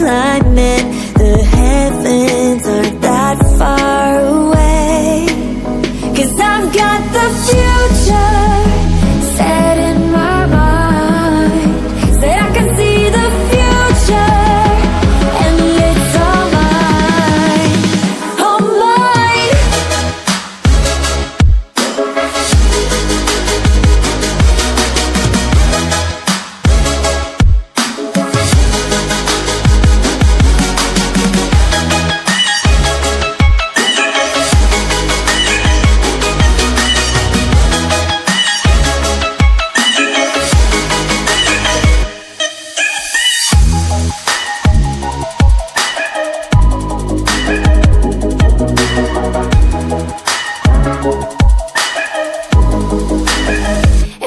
climb it. The heavens aren't that far away. 'Cause I've got the future set in my mind. Said I can see the future, and it's all mine, all mine.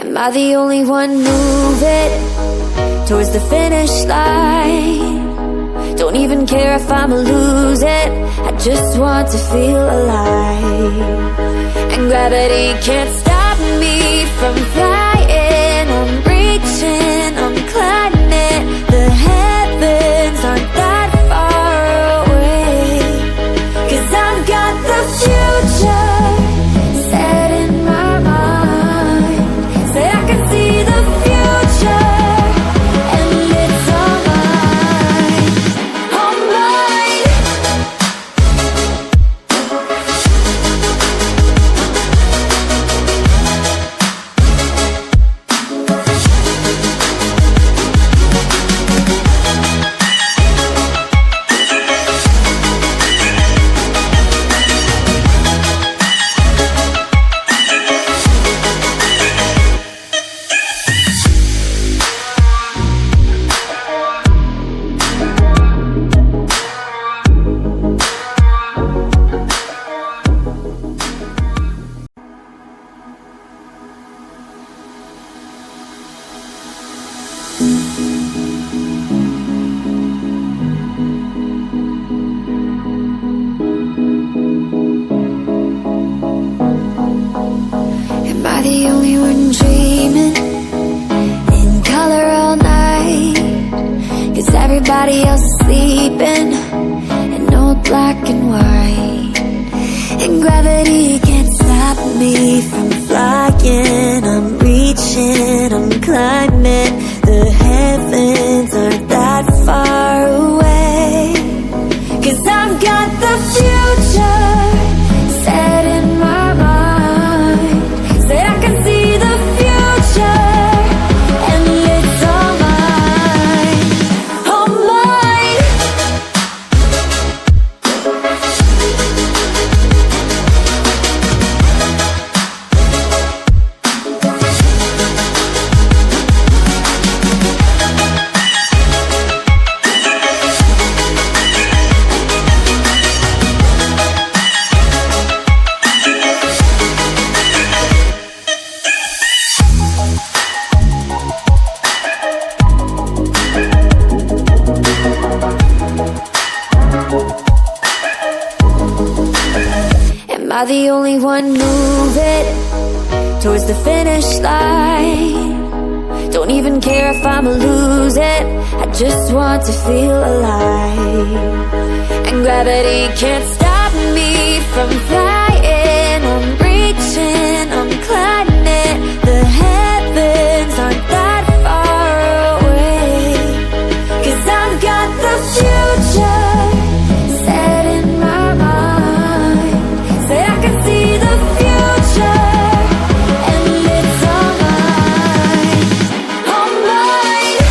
Am I the only one moving towards the finish line? Don't even care if I'ma lose it, I just want to feel alive. And gravity can't stop me from flying. I'm reaching, I'm climbing. The heavens aren't that far away. 'Cause I've got the future set in my mind. Said I can see the future, and it's all mine, all mine. Am I the only one dreaming in color all night? 'Cause everybody else is sleeping in old black and white. And gravity can't stop me from flying. I'm reaching, I'm climbing. The heavens aren't that far away. 'Cause I've got the future set in my mind. Said I can see the future, and it's all mine, all mine. Am I the only one moving towards the finish line? Don't even care if I'ma lose it, I just want to feel alive. And gravity can't stop me from flying. I'm reaching, I'm climbing. The heavens aren't that far away. 'Cause I've got the future set in my mind. Said I can see the future, and it's all mine, all mine.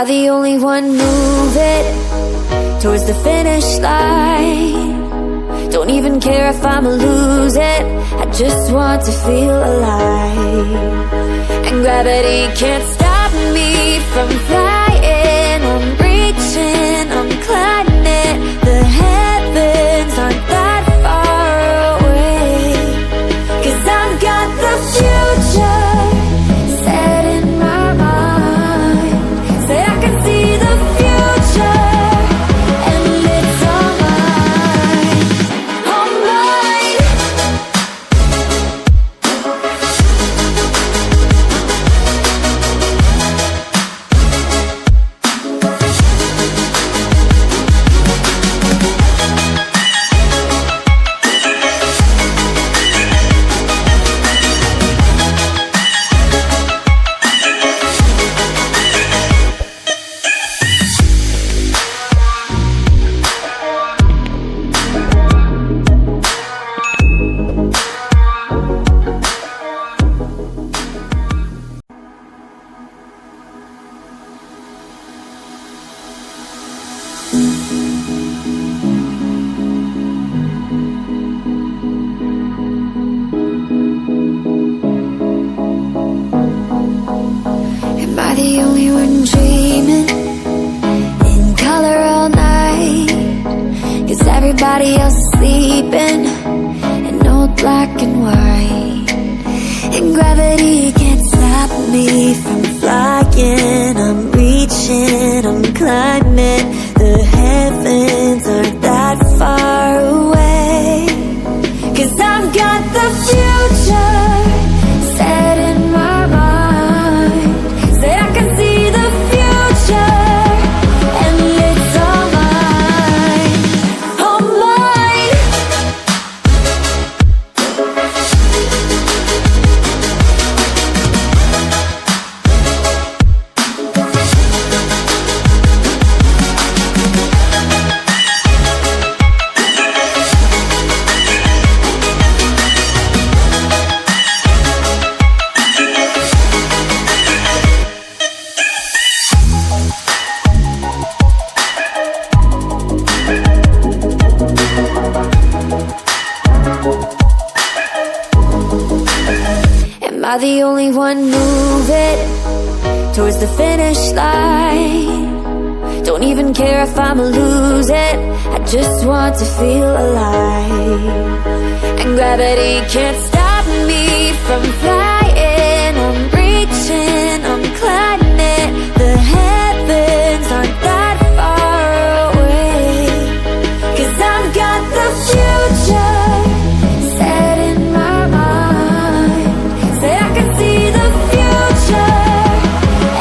I the only one moving towards the finish line? Don't even care if I'ma lose it, I just want to feel alive. And gravity can't stop me from flying. I'm reaching, I'm climbing. The heavens aren't that far away. 'Cause I've got the future set in my mind. Say I can see the future, and it's all mine, all mine. Am I the only one dreaming in color all night? 'Cause everybody else is sleeping in old black and white. And gravity can't stop me from flying. I'm reaching, I'm climbing. The heavens aren't that far away. 'Cause I've got the future set in my mind. Say I can see the future, and it's all mine, all mine. Am I the only one moving towards the finish line? Don't even care if I'ma lose it, I just want to feel alive. And gravity can't stop me from flying. I'm reaching, I'm climbing. The heavens aren't that far away. 'Cause I've got the future set in my mind. Say I can see the future,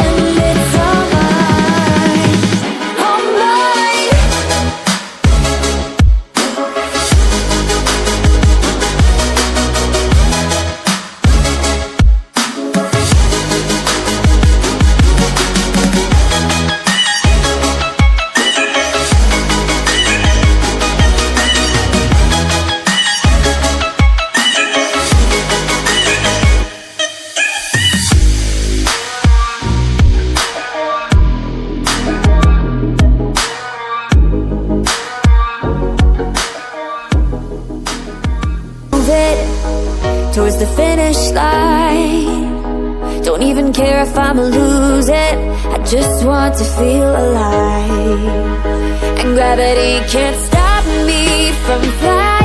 and it's all mine, all mine. Towards the finish line. Don't even care if I'ma lose it, I just want to feel alive. And gravity can't stop me from flying.